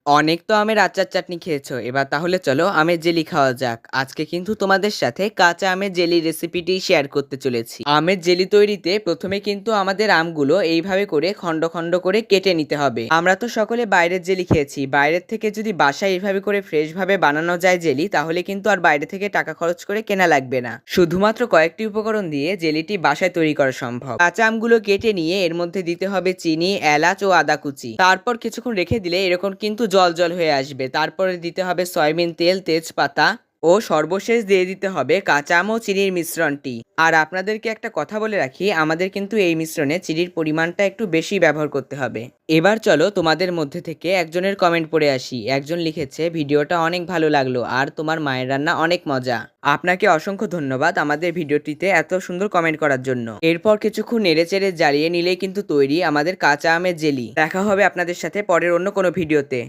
অনেক তো আমের আচার চাটনি খেয়েছো, এবার তাহলে চলো আমের জেলি খাওয়া যাক। আজকে কিন্তু তোমাদের সাথে কাঁচা আমের জেলি রেসিপিটি শেয়ার করতে চলেছি। আমের জেলি তৈরিতে প্রথমে কিন্তু আমাদের আমগুলো এইভাবে করে খন্ড খন্ড করে কেটে নিতে হবে। আমরা তো সকলে বাইরের জেলি খেয়েছি, বাইরের থেকে যদি বাসায় এইভাবে করে ফ্রেশ ভাবে বানানো যায় জেলি, তাহলে কিন্তু আর বাইরে থেকে টাকা খরচ করে কেনা লাগবে না। শুধুমাত্র কয়েকটি উপকরণ দিয়ে জেলিটি বাসায় তৈরি করা সম্ভব। কাঁচা আমগুলো কেটে নিয়ে এর মধ্যে দিতে হবে চিনি, এলাচ ও আদা কুচি। তারপর কিছুক্ষণ রেখে দিলে এরকম কিন্তু জল জল হয়ে আসবে। তারপরে দিতে হবে সয়াবিন তেল, তেজপাতা ও সর্বশেষ দিয়ে দিতে হবে কাঁচা আম ও চিনির মিশ্রণটি। আর আপনাদেরকে একটা কথা বলে রাখি, আমাদের কিন্তু এই মিশ্রণে চিনির পরিমাণটা একটু বেশি ব্যবহার করতে হবে। এবার চলো তোমাদের মধ্যে থেকে একজনের কমেন্ট পড়ে আসি। একজন লিখেছে, ভিডিওটা অনেক ভালো লাগলো আর তোমার মায়ের রান্না অনেক মজা। আপনাকে অসংখ্য ধন্যবাদ আমাদের ভিডিওটিতে এত সুন্দর কমেন্ট করার জন্য। এরপর কিছুক্ষণ নেড়েচেড়ে জ্বালিয়ে নিলেই কিন্তু তৈরি আমাদের কাঁচা আমের জেলি। দেখা হবে আপনাদের সাথে পরের অন্য কোনো ভিডিওতে।